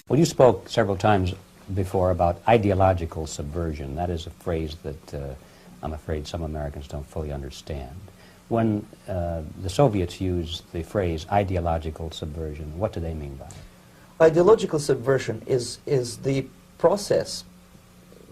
Well, you spoke several times before about ideological subversion. That is a phrase that I'm afraid some Americans don't fully understand. When the Soviets used the phrase ideological subversion, what do they mean by it? Ideological subversion is the process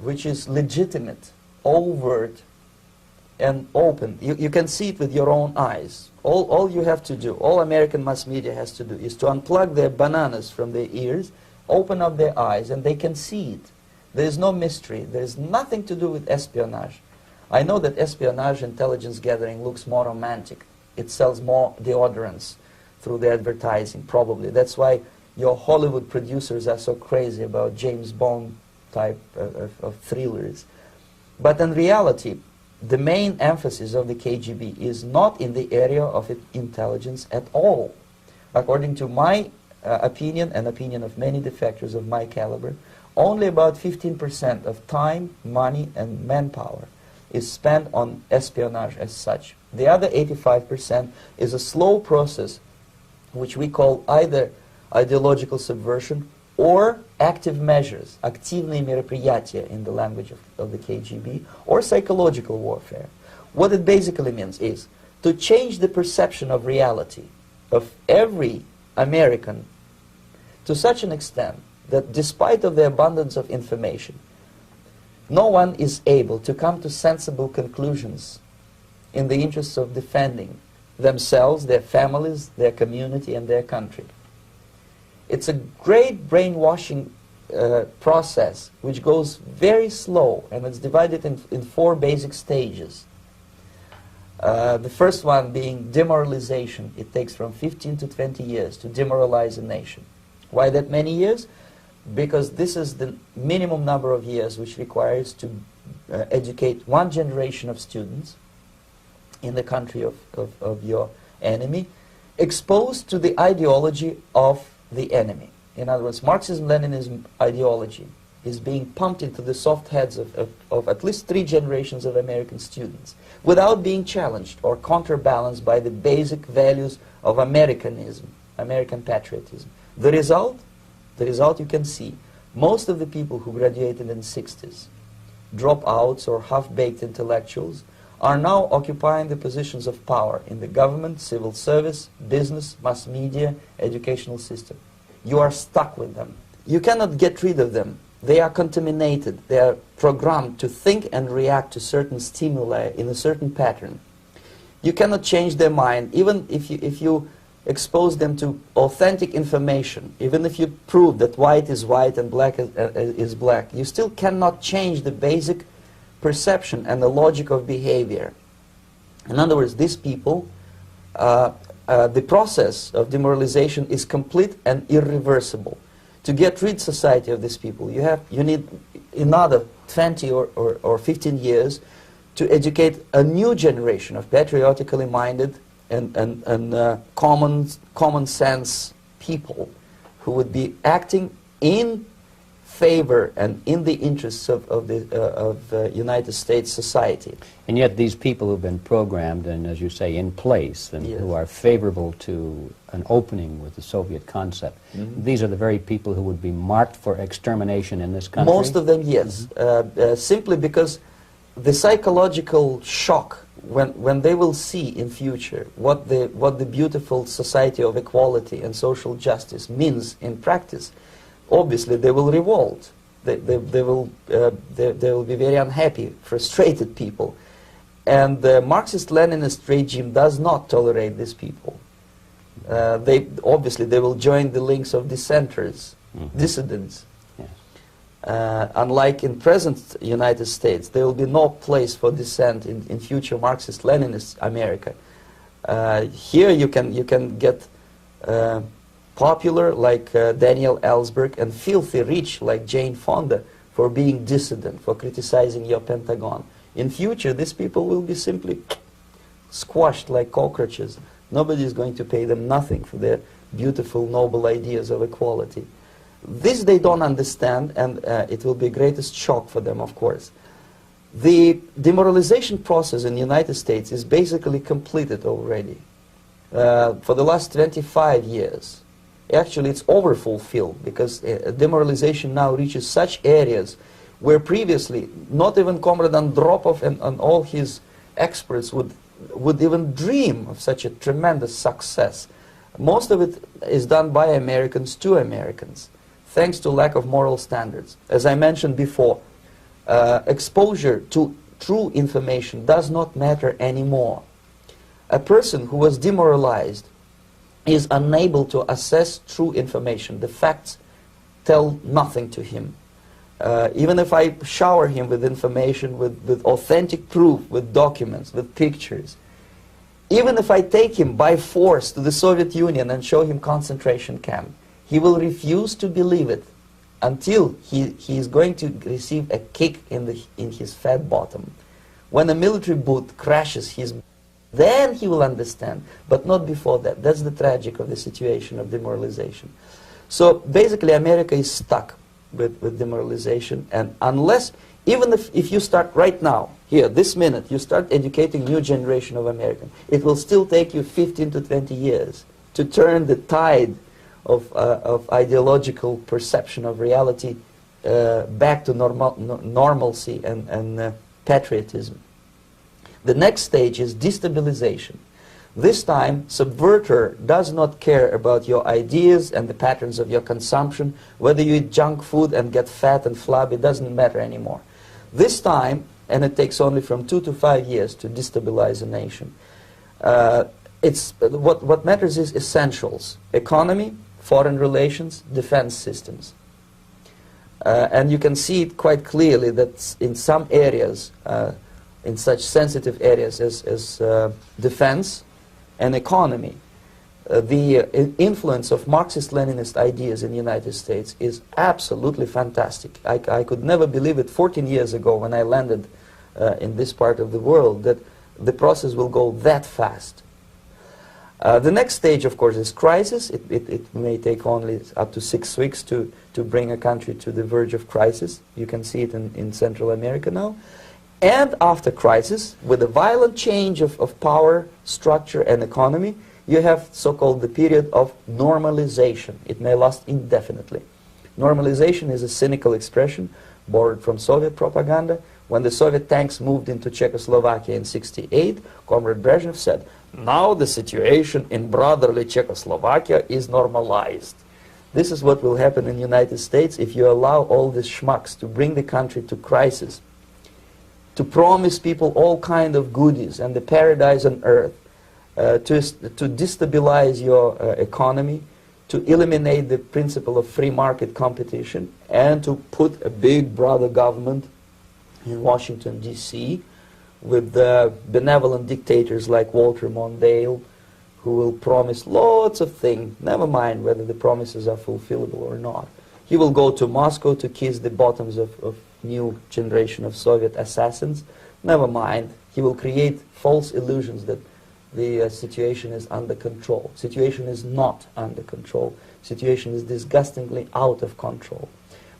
which is legitimate, overt, and open. You can see it with your own eyes. All you have to do, all American mass media has to do, is to unplug their bananas from their ears, open up their eyes, and they can see it. There is no mystery. There is nothing to do with espionage. I know that espionage intelligence gathering looks more romantic. It sells more deodorants through the advertising, probably. That's why your Hollywood producers are so crazy about James Bond type of thrillers. But in reality, the main emphasis of the KGB is not in the area of intelligence at all. According to my opinion and opinion of many defectors of my caliber, only about 15% of time, money, and manpower is spent on espionage as such. The other 85% is a slow process which we call either ideological subversion or active measures, активные мероприятия in the language of the KGB, or psychological warfare. What it basically means is to change the perception of reality of every American to such an extent that despite of the abundance of information, no one is able to come to sensible conclusions in the interests of defending themselves, their families, their community, and their country. It's a great brainwashing process which goes very slow, and it's divided in 4 basic stages. The first one being demoralization. It takes from 15 to 20 years to demoralize a nation. Why that many years? Because this is the minimum number of years which requires to educate one generation of students in the country of your enemy, exposed to the ideology of the enemy. In other words, Marxism-Leninism ideology is being pumped into the soft heads of at least 3 generations of American students without being challenged or counterbalanced by the basic values of Americanism, American patriotism. The result you can see. Most of the people who graduated in the 60s, dropouts or half-baked intellectuals, are now occupying the positions of power in the government, civil service, business, mass media, educational system. You are stuck with them. You cannot get rid of them. They are contaminated. They are programmed to think and react to certain stimuli in a certain pattern. You cannot change their mind, even if you expose them to authentic information, even if you prove that white is white and black is black, you still cannot change the basic perception and the logic of behavior. In other words, these people, the process of demoralization is complete and irreversible. To get rid society of these people, you need another 20 or 15 years to educate a new generation of patriotically minded and common sense people who would be acting in favor and in the interests of United States society. And yet these people who've been programmed and, as you say, in place, and Yes. who are favorable to an opening with the Soviet concept, these are the very people who would be marked for extermination in this country? Most of them, yes. Simply because the psychological shock when they will see in future what the beautiful society of equality and social justice means in practice, obviously they will revolt. They will be very unhappy, frustrated people. And the Marxist-Leninist regime does not tolerate these people. Obviously they will join the links of dissenters, dissidents. Unlike in present United States, there will be no place for dissent in future Marxist-Leninist America. Here you can get popular like Daniel Ellsberg and filthy rich like Jane Fonda for being dissident, for criticizing your Pentagon. In future, these people will be simply squashed like cockroaches. Nobody is going to pay them nothing for their beautiful, noble ideas of equality. This they don't understand, and it will be greatest shock for them, of course. The demoralization process in the United States is basically completed already. For the last 25 years, Actually, it's overfulfilled, because demoralization now reaches such areas where previously not even Comrade Andropov and all his experts would even dream of such a tremendous success. Most of it is done by Americans to Americans, thanks to lack of moral standards. As I mentioned before, exposure to true information does not matter anymore. A person who was demoralized is unable to assess true information. The facts tell nothing to him. Even if I shower him with information, with authentic proof, with documents, with pictures, even if I take him by force to the Soviet Union and show him concentration camp, he will refuse to believe it until he is going to receive a kick in his fat bottom. When a military boot crashes then he will understand, but not before that. That's the tragic of the situation of demoralization. So basically America is stuck with demoralization, and unless, even if you start right now, here, this minute, you start educating new generation of Americans, it will still take you 15 to 20 years to turn the tide of ideological perception of reality back to normalcy and patriotism. The next stage is destabilization. This time, subverter does not care about your ideas and the patterns of your consumption. Whether you eat junk food and get fat and flabby, it doesn't matter anymore. This time, and it takes only from 2 to 5 years to destabilize a nation, what matters is essentials: economy, foreign relations, defense systems. And you can see it quite clearly that in some areas, in such sensitive areas as defense and economy, the influence of Marxist-Leninist ideas in the United States is absolutely fantastic. I could never believe it 14 years ago when I landed in this part of the world, that the process will go that fast. The next stage, of course, is crisis. It may take only up to 6 weeks to bring a country to the verge of crisis. You can see it in Central America now. And after crisis, with a violent change of power, structure, and economy, you have so-called the period of normalization. It may last indefinitely. Normalization is a cynical expression borrowed from Soviet propaganda. When the Soviet tanks moved into Czechoslovakia in '68, Comrade Bezmenov said, "Now the situation in brotherly Czechoslovakia is normalized." This is what will happen in the United States if you allow all these schmucks to bring the country to crisis, to promise people all kind of goodies and the paradise on earth, to destabilize your economy, to eliminate the principle of free market competition, and to put a big brother government in Washington, D.C., with benevolent dictators like Walter Mondale, who will promise lots of things, never mind whether the promises are fulfillable or not. He will go to Moscow to kiss the bottoms of new generation of Soviet assassins. Never mind, he will create false illusions that the situation is under control. Situation is not under control. Situation is disgustingly out of control.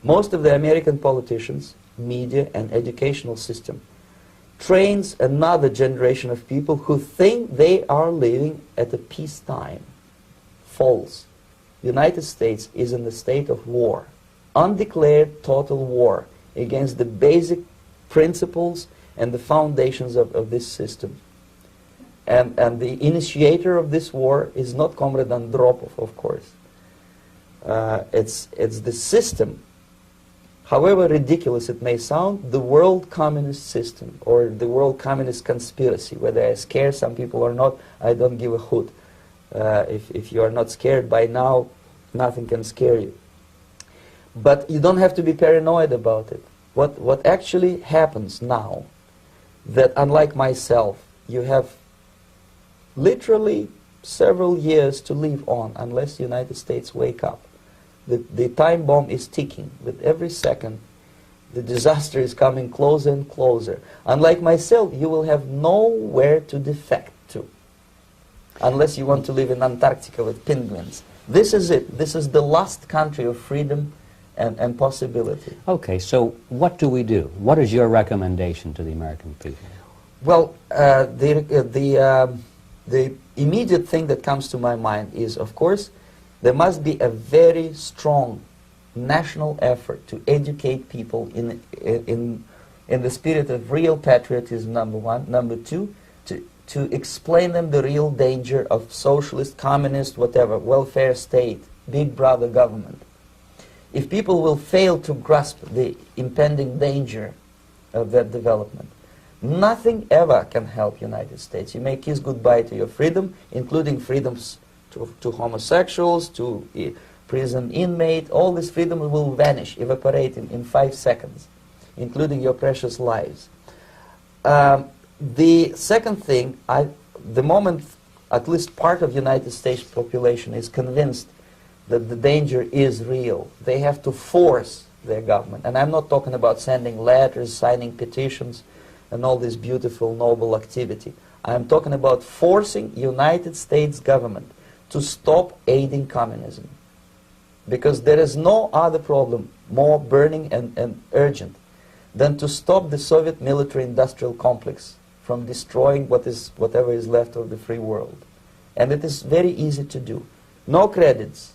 Most of the American politicians, media, and educational system trains another generation of people who think they are living at a peacetime. False. The United States is in a state of war, undeclared total war against the basic principles and the foundations of this system. And the initiator of this war is not Comrade Andropov, of course. It's the system. However ridiculous it may sound, the world communist system, or the world communist conspiracy, whether I scare some people or not, I don't give a hoot. If you are not scared by now, nothing can scare you. But you don't have to be paranoid about it. What actually happens now, that unlike myself, you have literally several years to live on unless the United States wake up. The time bomb is ticking. With every second, the disaster is coming closer and closer. Unlike myself, you will have nowhere to defect to, unless you want to live in Antarctica with penguins. This is it. This is the last country of freedom and possibility. Okay, so what do we do? What is your recommendation to the American people? Well, the immediate thing that comes to my mind is, of course, There must be a very strong national effort to educate people in the spirit of real patriotism, number one. Number two, to explain them the real danger of socialist, communist, whatever, welfare state, big brother government. If people will fail to grasp the impending danger of that development, nothing ever can help United States. You may kiss goodbye to your freedom, including freedoms to homosexuals, to prison inmate. All this freedom will vanish, evaporate in 5 seconds, including your precious lives. The second thing, the moment at least part of the United States population is convinced that the danger is real, they have to force their government. And I'm not talking about sending letters, signing petitions, and all this beautiful, noble activity. I'm talking about forcing United States government to stop aiding communism. Because there is no other problem more burning and urgent than to stop the Soviet military-industrial complex from destroying whatever is left of the free world. And it is very easy to do. No credits,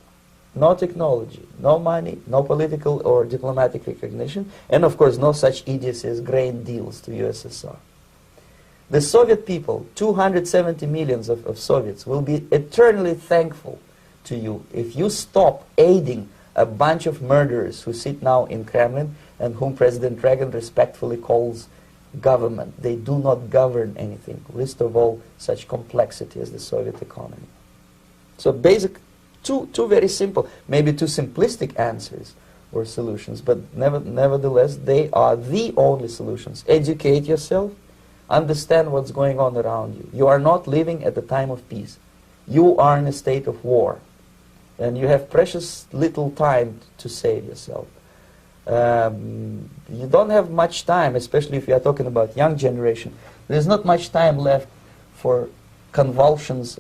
no technology, no money, no political or diplomatic recognition, and of course no such idiocy as grain deals to USSR. The Soviet people, 270 millions of Soviets, will be eternally thankful to you if you stop aiding a bunch of murderers who sit now in Kremlin and whom President Reagan respectfully calls government. They do not govern anything, least of all such complexity as the Soviet economy. So two very simple, maybe too simplistic answers or solutions, but nevertheless they are the only solutions. Educate yourself, understand what's going on around you. You are not living at a time of peace. You are in a state of war, and you have precious little time to save yourself. You don't have much time, especially if you are talking about young generation. There's not much time left for convulsions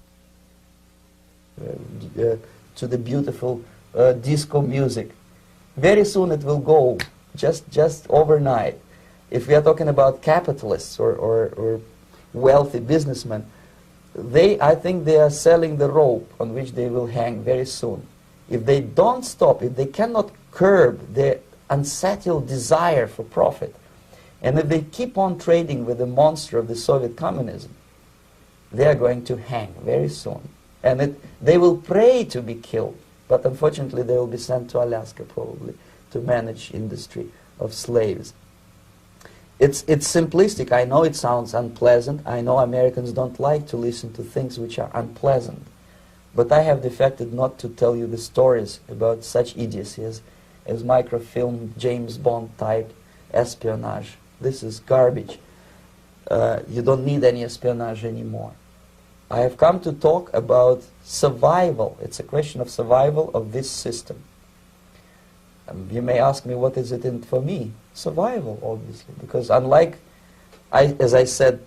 to the beautiful disco music. Very soon it will go, just overnight. If we are talking about capitalists or wealthy businessmen, I think they are selling the rope on which they will hang very soon. If they don't stop, if they cannot curb their unsettled desire for profit, and if they keep on trading with the monster of the Soviet communism, they are going to hang very soon. And they will pray to be killed, but unfortunately they will be sent to Alaska probably to manage industry of slaves. It's simplistic. I know it sounds unpleasant. I know Americans don't like to listen to things which are unpleasant. But I have defected not to tell you the stories about such idiocy as microfilm, James Bond type espionage. This is garbage. You don't need any espionage anymore. I have come to talk about survival. It's a question of survival of this system. You may ask me, what is it in for me? Survival, obviously, because unlike, as I said,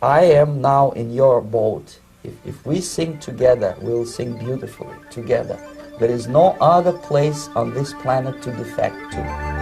I am now in your boat. If we sing together, we'll sing beautifully together. There is no other place on this planet to defect to.